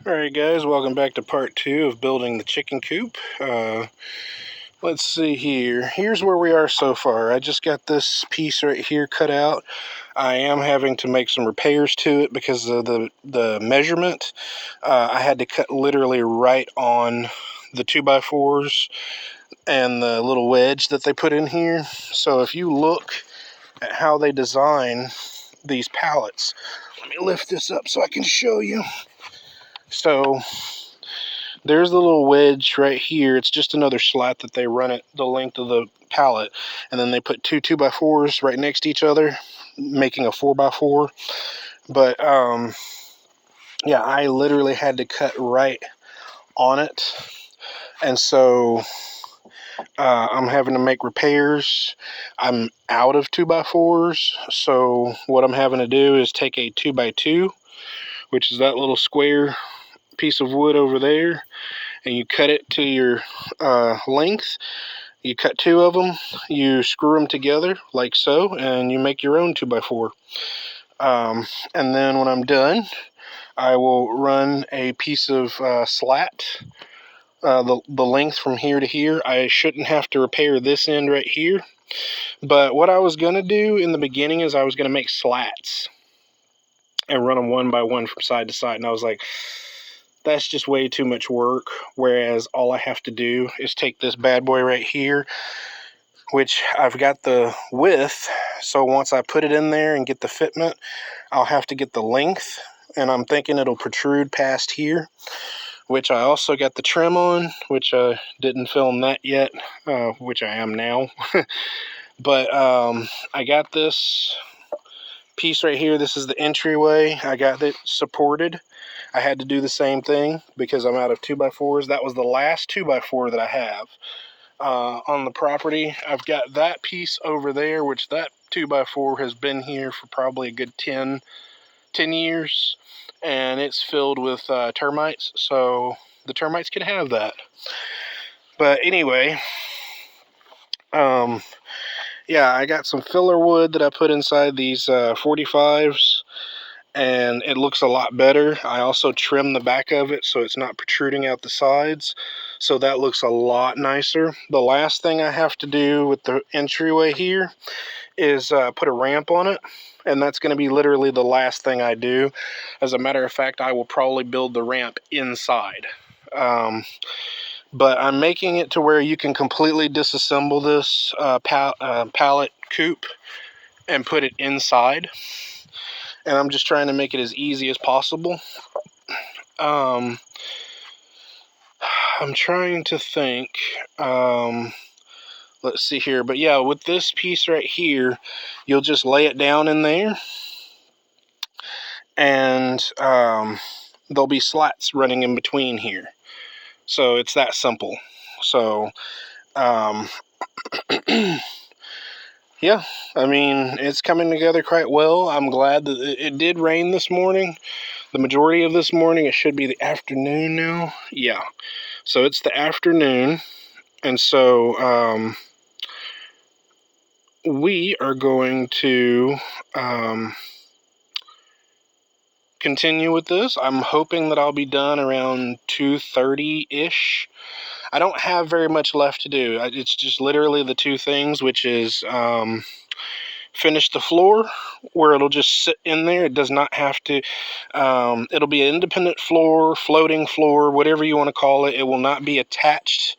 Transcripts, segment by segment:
Alright guys, welcome back to part 2 of building the chicken coop. Let's see here. Here's where we are so far. I just got this piece right here cut out. I am having to make some repairs to it because of the measurement. I had to cut literally right on the 2x4s and the little wedge that they put in here. So if you look at how they design these pallets, let me lift this up so I can show you. So there's the little wedge right here. It's just another slat that they run it the length of the pallet, and then they put two 2x4s right next to each other, making a 4x4. But yeah, I literally had to cut right on it, and so I'm having to make repairs. I'm out of 2x4s, so what I'm having to do is take a 2x2, which is that little square piece of wood over there, and you cut it to your length. You cut two of them, you screw them together like so, and you make your own 2x4. And then when I'm done, I will run a piece of slat, the length from here to here. I shouldn't have to repair this end right here, but what I was going to do in the beginning is I was going to make slats and run them one by one from side to side, and I was like, that's just way too much work, whereas all I have to do is take this bad boy right here, which I've got the width, so once I put it in there and get the fitment, I'll have to get the length, and I'm thinking it'll protrude past here, which I also got the trim on, which I didn't film that yet, which I am now. But I got this piece right here. This is the entryway. I got it supported. I had to do the same thing because I'm out of 2x4s. That was the last 2x4 that I have on the property. I've got that piece over there, which that 2x4 has been here for probably a good 10 years, and it's filled with termites, so the termites can have that. But anyway, yeah, I got some filler wood that I put inside these 45s, and it looks a lot better. I also trimmed the back of it so it's not protruding out the sides, so that looks a lot nicer. The last thing I have to do with the entryway here is put a ramp on it, and that's going to be literally the last thing I do. As a matter of fact, I will probably build the ramp inside. But I'm making it to where you can completely disassemble this pallet coop and put it inside. And I'm just trying to make it as easy as possible. I'm trying to think. Let's see here. But yeah, with this piece right here, you'll just lay it down in there, and there'll be slats running in between here. So it's that simple. So yeah, I mean, it's coming together quite well. I'm glad that it did rain this morning. The majority of this morning. It should be the afternoon now. Yeah, so it's the afternoon, and so we are going to continue with this. I'm hoping that I'll be done around 2:30-ish. I don't have very much left to do. It's just literally the two things, which is finish the floor, where it'll just sit in there. It does not have to, it'll be an independent floor, floating floor, whatever you want to call it. It will not be attached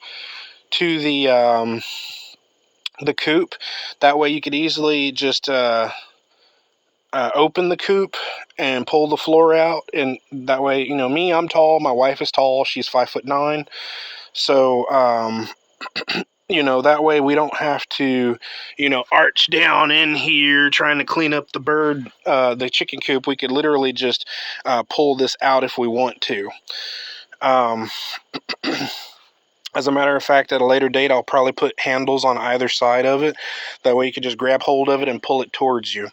to the coop. That way you could easily just open the coop and pull the floor out, and that way, you know, me, I'm tall, my wife is tall, she's 5'9", so you know, that way we don't have to, you know, arch down in here trying to clean up the chicken coop. We could literally just pull this out if we want to. As a matter of fact, at a later date, I'll probably put handles on either side of it. That way you can just grab hold of it and pull it towards you.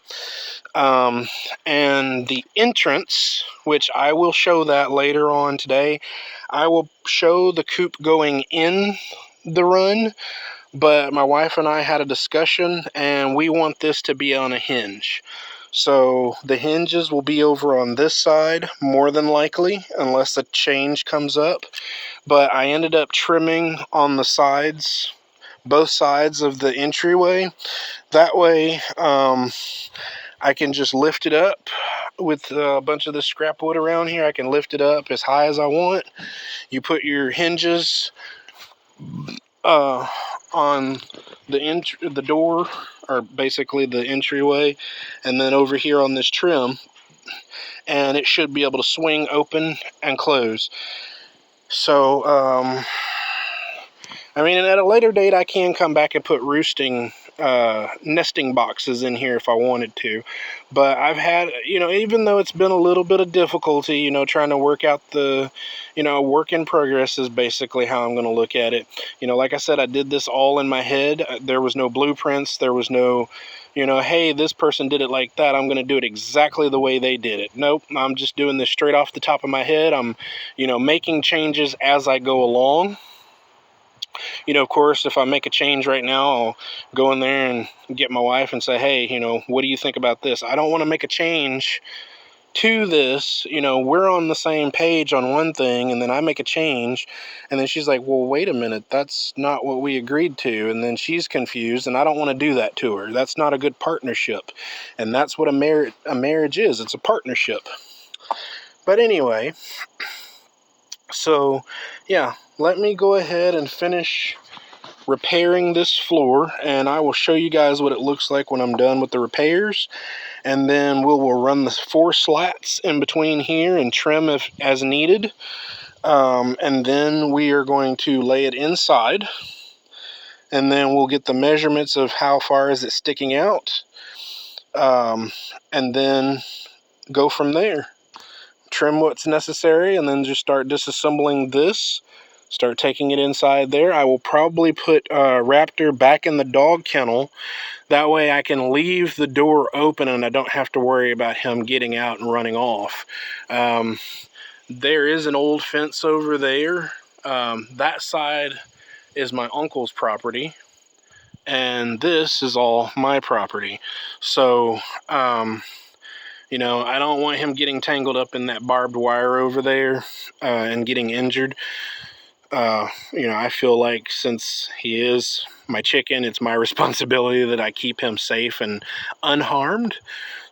And the entrance, which I will show that later on today, I will show the coop going in the run, but my wife and I had a discussion, and we want this to be on a hinge. So the hinges will be over on this side more than likely, unless a change comes up. But I ended up trimming on the sides, both sides of the entryway. That way I can just lift it up with a bunch of this scrap wood around here. I can lift it up as high as I want. You put your hinges on the door, or basically the entryway, and then over here on this trim, and it should be able to swing open and close. So I mean, at a later date I can come back and put nesting boxes in here if I wanted to, but I've had, even though it's been a little bit of difficulty, trying to work out the, work in progress is basically how I'm going to look at it. Like I said, I did this all in my head. There was no blueprints. There was no, hey, this person did it like that, I'm going to do it exactly the way they did it. Nope, I'm just doing this straight off the top of my head. I'm, making changes as I go along. Of course, if I make a change right now, I'll go in there and get my wife and say, hey, what do you think about this? I don't want to make a change to this. We're on the same page on one thing, and then I make a change, and then she's like, well, wait a minute, that's not what we agreed to. And then she's confused, and I don't want to do that to her. That's not a good partnership. And that's what a marriage is. It's a partnership. But anyway, so yeah, let me go ahead and finish repairing this floor, and I will show you guys what it looks like when I'm done with the repairs. And then we'll run the 4 slats in between here and trim if as needed. And then we are going to lay it inside, and then we'll get the measurements of how far is it sticking out, and then go from there. Trim what's necessary, and then just start disassembling this. Start taking it inside there. I will probably put Raptor back in the dog kennel. That way I can leave the door open and I don't have to worry about him getting out and running off. There is an old fence over there. That side is my uncle's property, and this is all my property. So, I don't want him getting tangled up in that barbed wire over there and getting injured. I feel like since he is my chicken, it's my responsibility that I keep him safe and unharmed.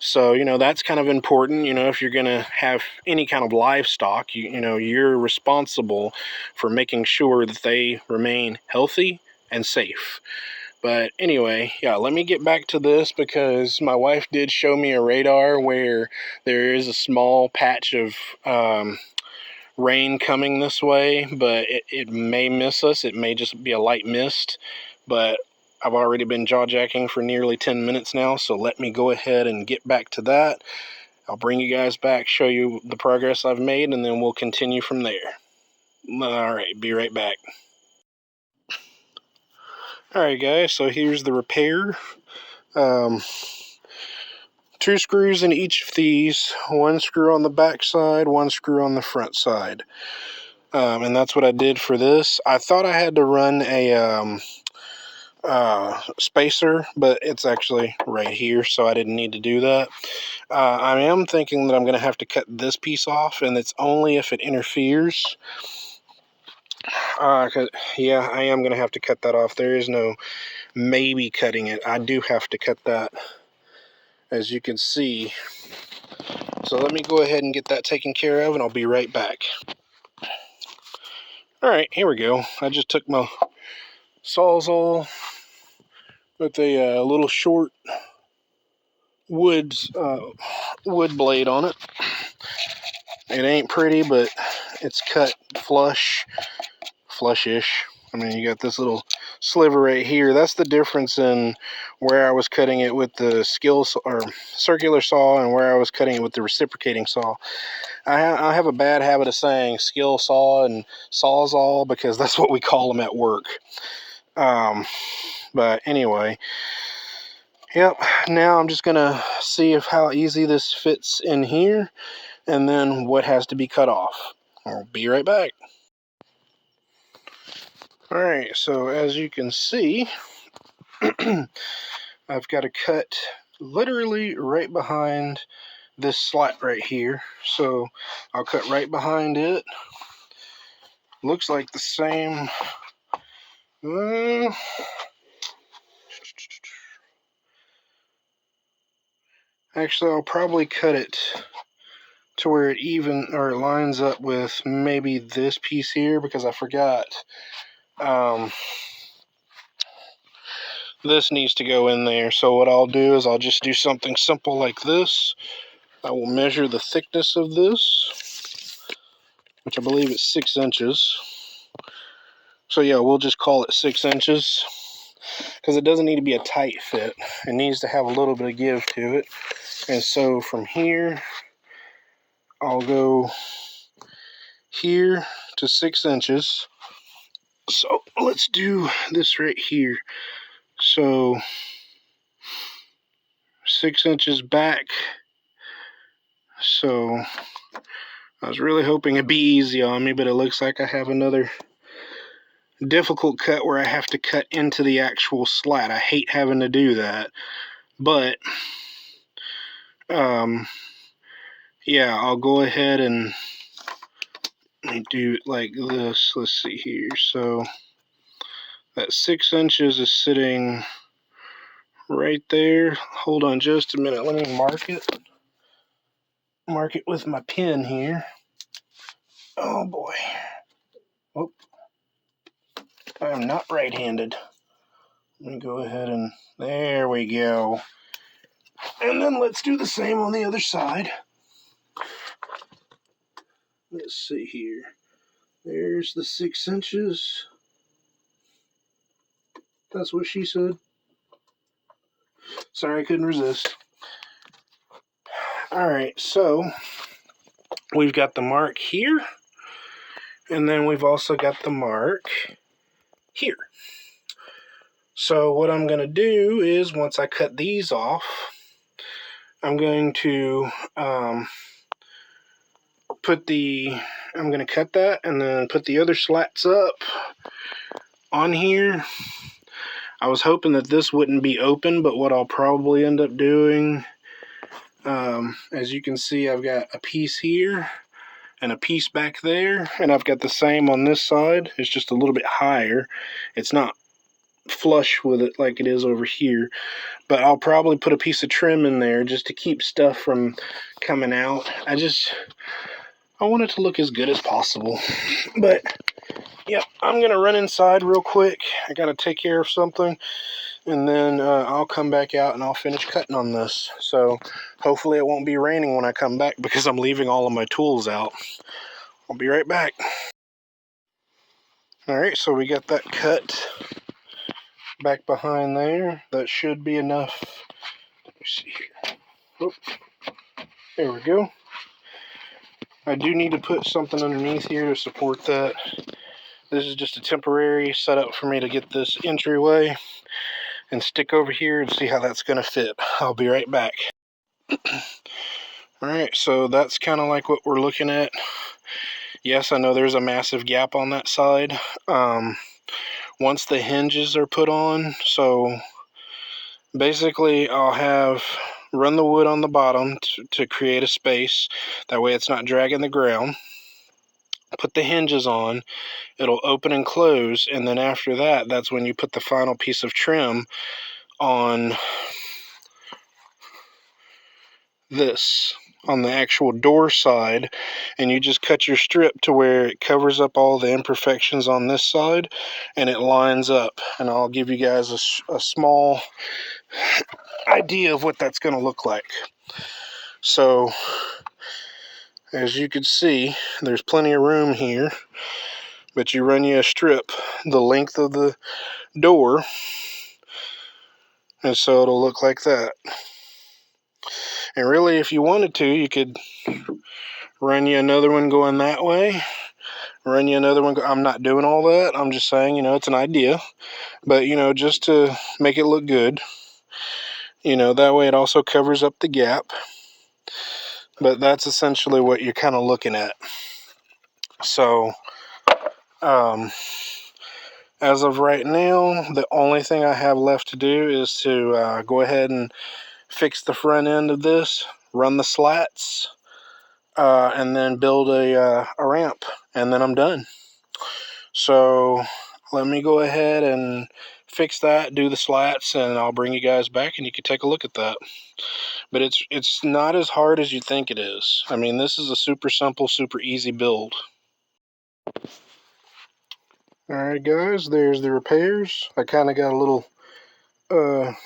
So, that's kind of important. If you're going to have any kind of livestock, you're responsible for making sure that they remain healthy and safe. But anyway, yeah, let me get back to this because my wife did show me a radar where there is a small patch of rain coming this way, but it may miss us. It may just be a light mist, but I've already been jaw jacking for nearly 10 minutes now, so let me go ahead and get back to that. I'll bring you guys back, show you the progress I've made, and then we'll continue from there. All right, be right back. All right, guys, so here's the repair. 2 screws in each of these, 1 screw on the back side, 1 screw on the front side. And that's what I did for this. I thought I had to run a spacer, but it's actually right here, so I didn't need to do that. I am thinking that I'm going to have to cut this piece off, and it's only if it interferes. Yeah, I am going to have to cut that off. There is no maybe cutting it. I do have to cut that, as you can see. So let me go ahead and get that taken care of, and I'll be right back. All right, here we go. I just took my Sawzall with a little short wood blade on it. It ain't pretty, but it's cut flushish. I mean, you got this little sliver right here. That's the difference in where I was cutting it with the circular saw and where I was cutting it with the reciprocating saw. I have a bad habit of saying skill saw and Sawzall because that's what we call them at work. But anyway, yep, now I'm just gonna see how easy this fits in here and then what has to be cut off. I'll be right back. Alright, so as you can see, I've got to cut literally right behind this slat right here. So I'll cut right behind it. Looks like the same. Actually, I'll probably cut it to where it even or it lines up with maybe this piece here, because I forgot this needs to go in there. So what I'll do is I'll just do something simple like this. I will measure the thickness of this, which I believe is 6 inches. So yeah, we'll just call it 6 inches, because it doesn't need to be a tight fit. It needs to have a little bit of give to it. And so from here, I'll go here to 6 inches. So let's do this right here. So 6 inches back. So I was really hoping it'd be easy on me, but it looks like I have another difficult cut where I have to cut into the actual slat. I hate having to do that, but yeah, I'll go ahead and do it like this. Let's see here. So that 6 inches is sitting right there. Hold on just a minute. Let me mark it. Mark it with my pen here. Oh boy. Oh, I'm not right-handed. Let me go ahead and there we go. And then let's do the same on the other side. Let's see here. There's the 6 inches. That's what she said. Sorry, I couldn't resist. Alright, so we've got the mark here, and then we've also got the mark here. So what I'm going to do is, once I cut these off, I'm going to I'm going to cut that and then put the other slats up on here. I was hoping that this wouldn't be open, but what I'll probably end up doing, as you can see, I've got a piece here and a piece back there, and I've got the same on this side. It's just a little bit higher. It's not flush with it like it is over here, but I'll probably put a piece of trim in there just to keep stuff from coming out. I want it to look as good as possible. But yep, I'm gonna run inside real quick. I gotta take care of something, and then I'll come back out and I'll finish cutting on this. So hopefully it won't be raining when I come back, because I'm leaving all of my tools out. I'll be right back. Alright, so we got that cut back behind there. That should be enough. Let me see here. Oh, there we go. I do need to put something underneath here to support that. This is just a temporary setup for me to get this entryway and stick over here and see how that's going to fit. I'll be right back. Alright, so that's kind of like what we're looking at. Yes, I know there's a massive gap on that side. Once the hinges are put on, so basically I'll have run the wood on the bottom to create a space. That way it's not dragging the ground. Put the hinges on, it'll open and close, and then after that, that's when you put the final piece of trim on this, on the actual door side, and you just cut your strip to where it covers up all the imperfections on this side and it lines up. And I'll give you guys a small idea of what that's going to look like. So as you can see, there's plenty of room here, but you run you a strip the length of the door, and so it'll look like that. And really, if you wanted to, you could run you another one going that way, run you another one. I'm not doing all that. I'm just saying, it's an idea, but just to make it look good, that way it also covers up the gap. But that's essentially what you're kind of looking at. So as of right now, the only thing I have left to do is to go ahead and fix the front end of this, run the slats, and then build a ramp, and then I'm done. So let me go ahead and fix that, do the slats, and I'll bring you guys back and you can take a look at that. But it's not as hard as you think it is. I mean, this is a super simple, super easy build. Alright guys, there's the repairs. I kind of got a little, went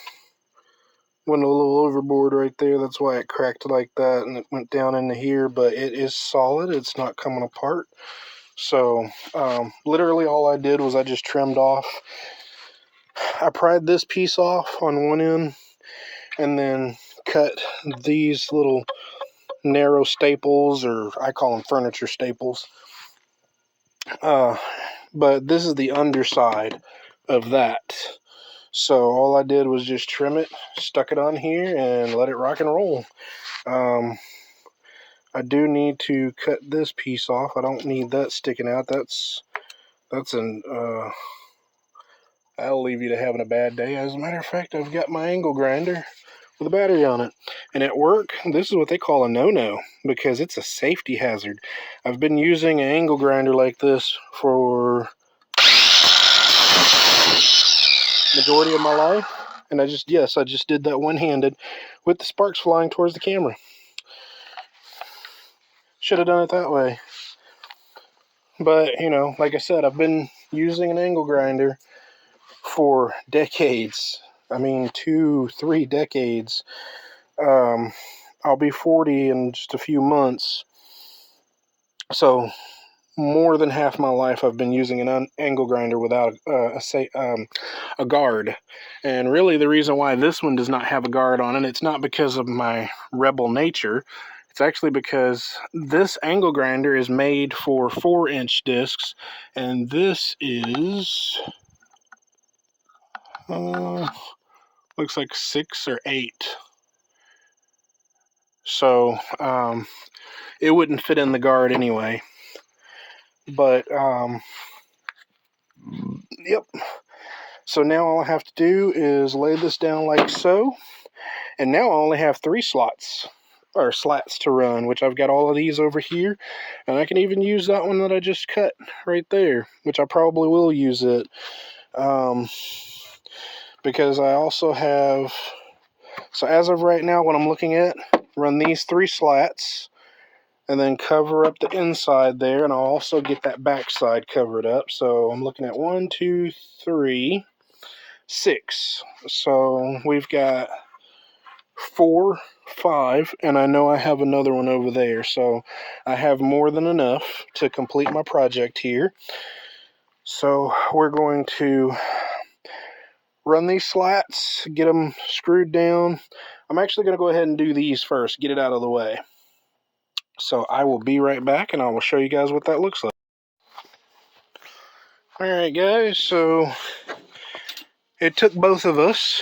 a little overboard right there. That's why it cracked like that and it went down into here, but it is solid. It's not coming apart. So literally all I did was I just trimmed off. I pried this piece off on one end and then cut these little narrow staples, or I call them furniture staples. But this is the underside of that. So all I did was just trim it, stuck it on here, and let it rock and roll. I do need to cut this piece off. I don't need that sticking out. That's an that'll leave you to having a bad day. As a matter of fact, I've got my angle grinder with a battery on it. And at work, this is what they call a no-no, because it's a safety hazard. I've been using an angle grinder like this for majority of my life. And I just did that one-handed with the sparks flying towards the camera. Should have done it that way. But, you know, like I said, I've been using an angle grinder for decades. I mean, 2-3 decades. I'll be 40 in just a few months. So more than half my life I've been using an angle grinder without a guard. And really the reason why this one does not have a guard on it, it's not because of my rebel nature. It's actually because this angle grinder is made for 4-inch discs, and this is looks like 6 or 8. So it wouldn't fit in the guard anyway. But yep. So now all I have to do is lay this down like so. And now I only have 3 slats to run, which I've got all of these over here. And I can even use that one that I just cut right there, which I probably will use it. Because I also have, so as of right now, what I'm looking at, run these 3 slats and then cover up the inside there. And I'll also get that back side covered up. So I'm looking at 1, 2, 3, 6. So we've got 4, 5, and I know I have another one over there, so I have more than enough to complete my project here. So we're going to run these slats, get them screwed down. I'm actually going to go ahead and do these first, get it out of the way. So I will be right back and I will show you guys what that looks like. Alright guys, so it took both of us,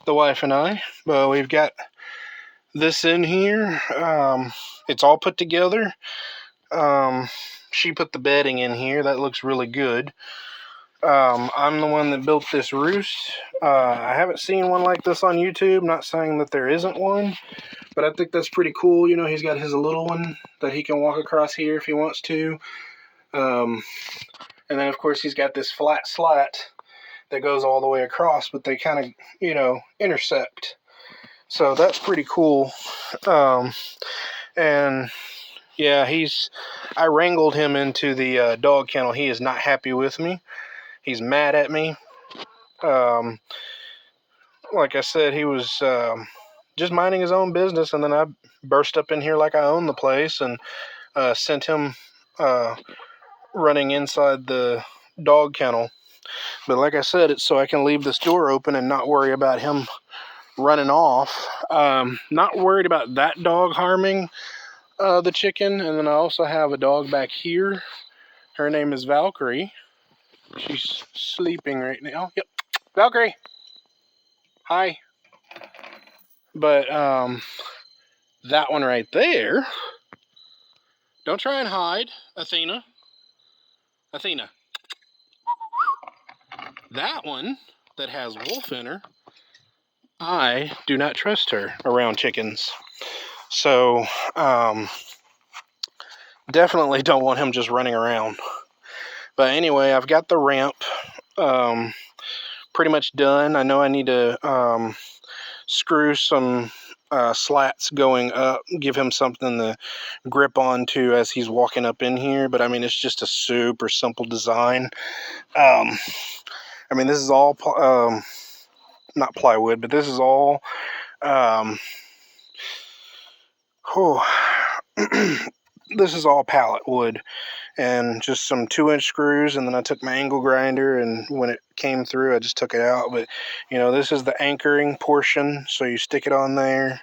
the wife and I, but we've got this in here. It's all put together. She put the bedding in here. That looks really good. I'm the one that built this roost. I haven't seen one like this on YouTube. Not saying that there isn't one, but I think that's pretty cool. You know, he's got his little one that he can walk across here if he wants to. And then, of course, he's got this flat slat that goes all the way across, but they kind of, you know, intersect. So that's pretty cool. And yeah, I wrangled him into the dog kennel. He is not happy with me. He's mad at me. Like I said, he was just minding his own business, and then I burst up in here like I own the place and sent him running inside the dog kennel. But like I said, it's so I can leave this door open and not worry about him running off. Not worried about that dog harming the chicken. And then I also have a dog back here. Her name is Valkyrie. She's sleeping right now. Yep. Valkyrie. Hi. But that one right there. Don't try and hide, Athena. Athena. That one that has wolf in her, I do not trust her around chickens. So, definitely don't want him just running around. But anyway, I've got the ramp pretty much done. I know I need to screw some slats going up, give him something to grip onto as he's walking up in here. But I mean, it's just a super simple design. I mean, this is all not plywood, but this is all this is all pallet wood and just some 2-inch screws, and then I took my angle grinder, and when it came through I just took it out. But you know, this is the anchoring portion, so you stick it on there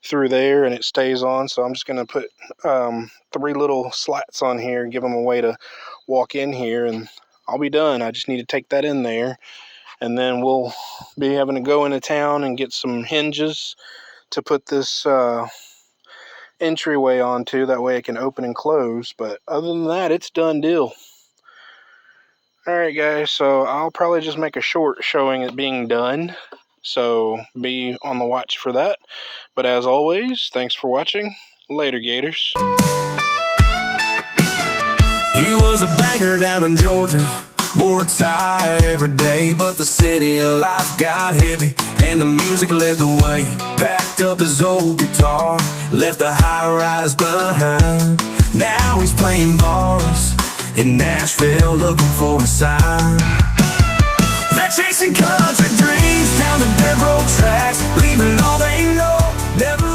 through there and it stays on. So I'm just going to put 3 little slats on here, give them a way to walk in here, and I'll be done. I just need to take that in there, and then we'll be having to go into town and get some hinges to put this entryway onto. That way it can open and close. But other than that, it's done deal. Alright guys, so I'll probably just make a short showing it being done, so be on the watch for that. But as always, thanks for watching. Later, Gators. He was a banker down in Georgia, wore a tie every day, but the city of life got heavy and the music led the way. Packed up his old guitar, left the high-rise behind. Now he's playing bars in Nashville, looking for a sign. They're chasing country dreams down the dirt road tracks, leaving all they know, never